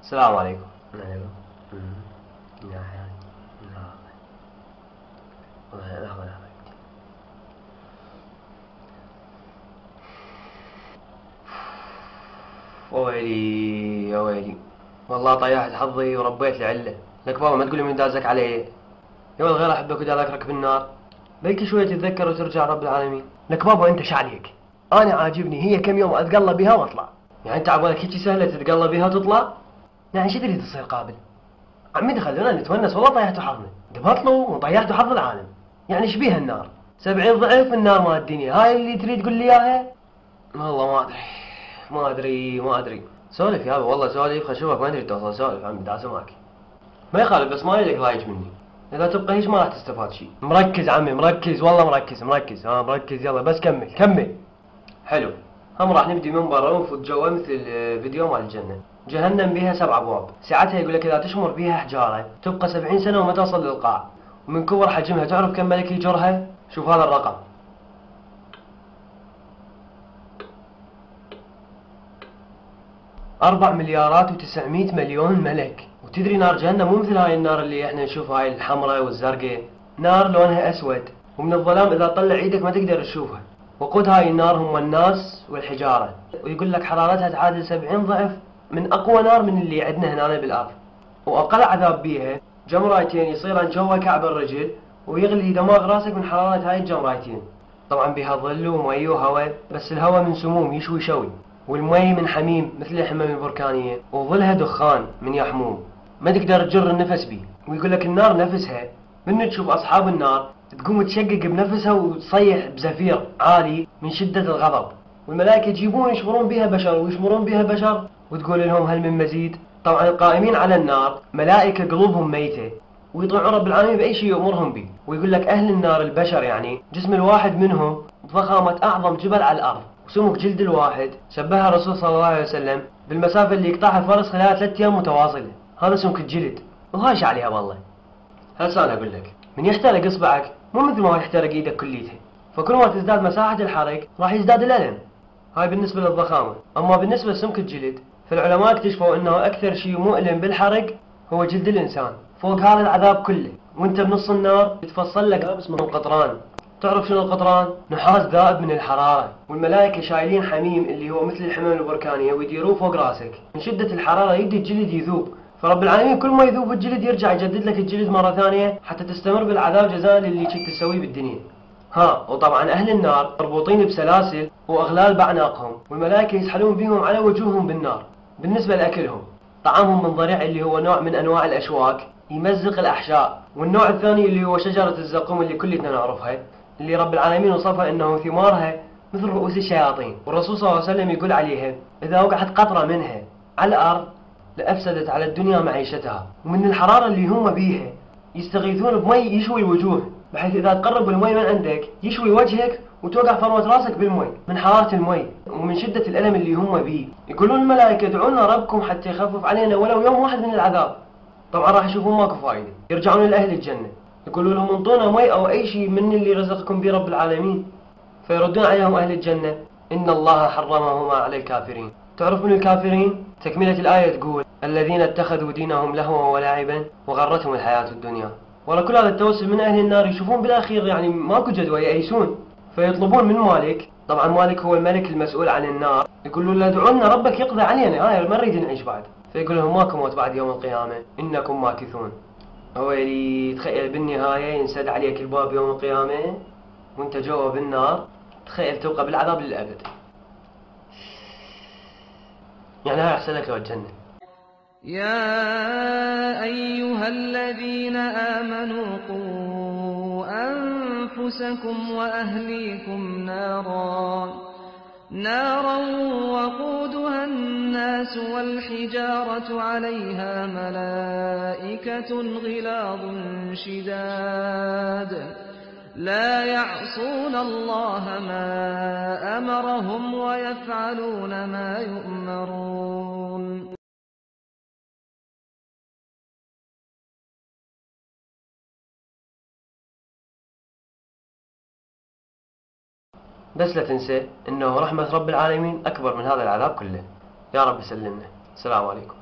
السلام عليكم. عليكم. لا لحظة. ويلي يا ويلي، والله طيحت حظي وربيت لي عله. لك بابا ما تقولي من دازك علي. يا ولد غير احبك ودا ذكرك في النار. بلكي شوية تتذكر وترجع رب العالمين. لك بابا انت شعليك، انا عاجبني هي كم يوم اتقلى بها واطلع. يعني انت عبالك هيك سهلة تتقلى بها وتطلع؟ يعني شو تريد تصير قابل؟ عمي دخلونا نتونس والله طيحتوا حظنا. دبطلوا وطيحتوا حظ العالم. يعني ايش بيها النار؟ 70 ضعف النار مال الدنيا، هاي اللي تريد تقول لي اياها؟ والله ما ادري. سولف يابا والله سولف، خل اشوفك ما ادري توصل. سولف عمي دا سمعك. ما يخالف بس ما لك ضايج مني. اذا تبقى هيش ما راح تستفاد شيء. مركز عمي مركز والله مركز. مركز يلا بس كمل. حلو. هم راح نبدي من برا ونفوت جوا مثل فيديو مال الجنة. جهنم بيها 7 ابواب، ساعتها يقول لك اذا تشمر بيها حجارة تبقى 70 سنة وما توصل للقاع، ومن كبر حجمها تعرف كم ملك يجرها؟ شوف هذا الرقم. 4,900,000,000 ملك. وتدري نار جهنم مو مثل هاي النار اللي احنا نشوفها، هاي الحمراء والزرقاء. نار لونها اسود ومن الظلام اذا تطلع ايدك ما تقدر تشوفها. وقود هاي النار هم الناس والحجارة. ويقول لك حرارتها تعادل 70 ضعف من اقوى نار من اللي عندنا هنا بالارض. واقل عذاب بيها جمرايتين يصيرن جوا كعب الرجل ويغلي دماغ راسك من حرارة هاي الجمرايتين. طبعا بيها ظل ومي وهواء، بس الهواء من سموم يشوي شوي، والمي من حميم مثل الحمم البركانية، وظلها دخان من يحموم ما تقدر تجر النفس بيه. ويقول لك النار نفسها من تشوف اصحاب النار تقوم تشقق بنفسها وتصيح بزفير عالي من شدة الغضب، والملائكة يجيبون يشمرون بها بشر وتقول لهم هل من مزيد. طبعا القائمين على النار ملائكة قلوبهم ميتة ويطيعون رب العالمين بأي شيء يأمرهم به. ويقول لك أهل النار البشر يعني جسم الواحد منهم ضخامة أعظم جبل على الأرض، وسمك جلد الواحد شبهها الرسول صلى الله عليه وسلم بالمسافة اللي يقطعها الفرس خلال 3 أيام متواصلة. هذا سمك الجلد وهايش عليها والله. هسه أنا أقول لك من يحترق إصبعك مو مثل ما يحترق إيدك كليتها، فكل ما تزداد مساحة الحرق راح يزداد الألم. هاي بالنسبة للضخامة. أما بالنسبة لسمك الجلد فالعلماء اكتشفوا أنه أكثر شيء مؤلم بالحرق هو جلد الإنسان. فوق هذا العذاب كله وانت بنص النار يتفصل لك اسمه القطران. تعرف شنو القطران؟ نحاس ذائب من الحرارة، والملائكة شايلين حميم اللي هو مثل الحمام البركانية ويديروه فوق راسك. من شدة الحرارة يبدي الجلد يذوب، فرب العالمين كل ما يذوب الجلد يرجع يجدد لك الجلد مرة ثانية حتى تستمر بالعذاب جزاء للي كنت تسويه بالدنيا. وطبعا أهل النار مربوطين بسلاسل وأغلال بأعناقهم، والملائكة يسحلون بهم على وجوههم بالنار. بالنسبة لأكلهم طعامهم من ضريع اللي هو نوع من أنواع الأشواك يمزق الأحشاء، والنوع الثاني اللي هو شجرة الزقوم اللي كلنا نعرفها، اللي رب العالمين وصفها أنه ثمارها مثل رؤوس الشياطين. والرسول صلى الله عليه وسلم يقول عليها إذا وقعت قطرة منها على الأرض لأفسدت على الدنيا معيشتها. ومن الحرارة اللي هم بيها يستغيثون بمي يشوي الوجوه، بحيث إذا تقرب المي من عندك يشوي وجهك وتوقع فروة راسك بالمي من حرارة المي ومن شدة الألم اللي هم بيه. يقولون الملائكة ادعونا ربكم حتى يخفف علينا ولو يوم واحد من العذاب. طبعا راح يشوفون ماكو فايدة، يرجعون لأهل الجنة يقولوا لهم انطونا مي أو أي شيء من اللي رزقكم به رب العالمين، فيردون عليهم أهل الجنة إن الله حرمهما على الكافرين. تعرف من الكافرين؟ تكملة الآية تقول الذين اتخذوا دينهم لهوا ولعبا وغرتهم الحياة الدنيا. ورا كل هذا التوسل من أهل النار يشوفون بالأخير يعني ماكو جدوى يأيسون، فيطلبون من مالك. طبعا مالك هو الملك المسؤول عن النار. يقولون له ادعوا لنا ربك يقضي علينا، ما نريد نعيش بعد. فيقول لهم ماكو موت بعد يوم القيامة إنكم ماكثون. ويلي تخيل بالنهاية ينسد عليك الباب يوم القيامة وانت جوا بالنار، تخيل تبقى بالعذاب للأبد. يعني هاي أحسن لك لو الجنة. يا أيها الذين آمنوا قوا أنفسكم وأهليكم نارا وقودها الناس والحجارة عليها ملائكة غلاظ شداد لا يعصون الله ما أمرهم ويفعلون ما يؤمرون. بس لا تنسى انه رحمة رب العالمين اكبر من هذا العذاب كله. يا رب سلمنا. السلام عليكم.